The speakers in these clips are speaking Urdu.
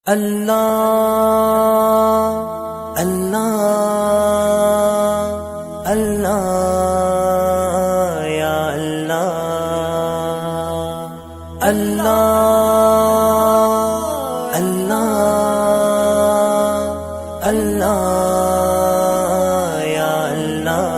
اللہ اللہ اللہ یا اللہ اللہ اللہ اللہ یا اللہ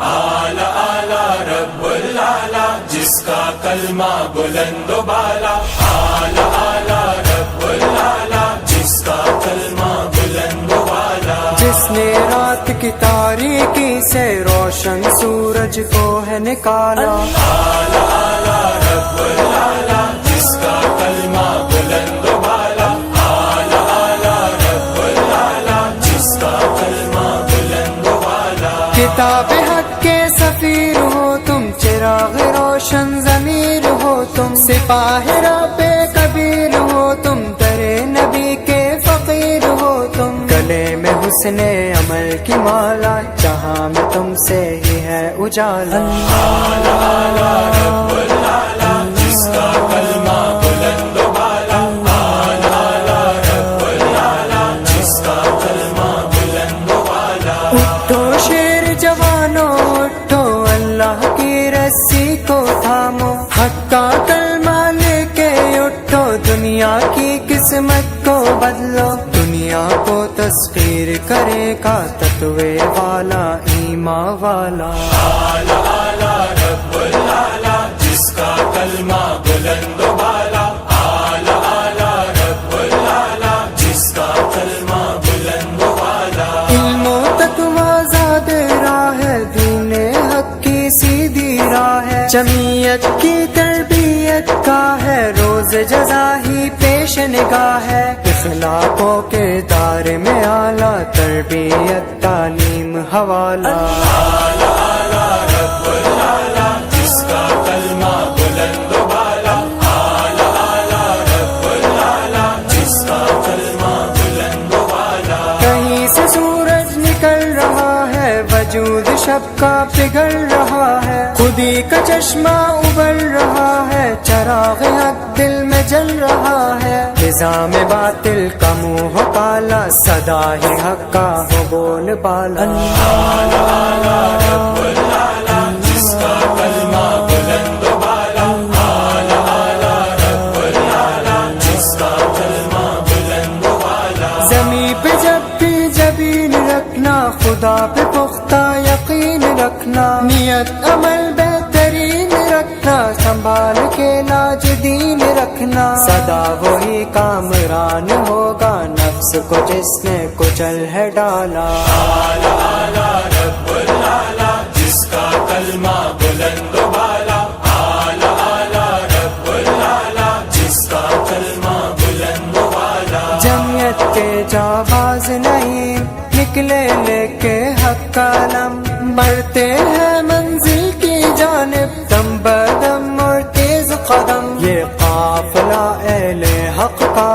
اعلی اعلی رب العلا جس کا کلمہ بلند و بالا اعلی اعلی رب العلا جس کا کلمہ بلند و بالا جس نے رات کی تاریکی سے روشن سورج کو ہے نکالا اعلی اعلی رب العلا جس کا کلمہ بلند و بالا اعلی اعلی رب العلا جس کا کلمہ بلند و بالا کتاب حق کے سفیر ہو تم چراغ روشن ضمیر ہو تم سپاہ رب کبیر ہو تم در نبی کے فقیر ہو تم گلے میں حسن عمل کی مالا جہاں میں تم سے ہی ہے اجالا اعلی اعلی رب العلا جس کا کلمہ بلند و بالا اعلی اعلی رب العلا جس کا کلمہ بلند و بالا اٹھو شیر جوانو اٹھو اللہ کی رسی کو تھامو حق کا کلمہ لے کے اٹھو دنیا کی قسمت کو بدلو دنیا کو تسخیر کرے گا تقوی والا ایمان والا اعلی اعلی رب العلا جس کا کلمہ بلند و بالا اعلی اعلی رب العلا جس کا کلمہ بلند و بالا علم و تقوی زاد راہ ہے دین حق کی سیدھی راہ ہے جمعیت کی تربیت کا ہے روز جزا ہی پیش نگاہ ہے اخلاق و کردار میں اعلیٰ تربیت تعلیم حوالہ اعلی اعلی رب العلا جس کا کلمہ بلند و بالا اعلی اعلی رب العلا جس کا کلمہ بلند و بالا کہیں سے سورج نکل رہا ہے وجود شب کا پگھل رہا ہے خودی کا چشمہ ابل رہا ہے چراغ حق دل میں جل رہا ہے نظام باطل کا منہ ہو کالا صدا ہی حق کا ہو بول بالا اعلی اعلی رب العلا جس کا کلمہ بلند و بالا اعلی اعلی رب العلا جس کا کلمہ بلند و بالا زمین پہ جب بھی جبین رکھنا خدا پہ پختہ یقین رکھنا نیت عمل بہترین رکھنا سنبھال کے لاج دین رکھنا سدا وہی کامران ہوگا نفس کو جس نے کچل ہے ڈالا اعلی اعلی رب العلا جس کا کلمہ بلند و بالا اعلی اعلی رب العلا جس کا کلمہ بلند و بالا جمعیت کے جاواز نہیں نکلے لے کے حق کا علم بڑھتے ہیں منزل کی جانب دم بدم اور تیز قدم یہ قافلہ اہل حق کا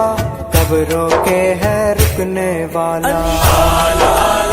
کب روکے ہے رکنے والا اعلی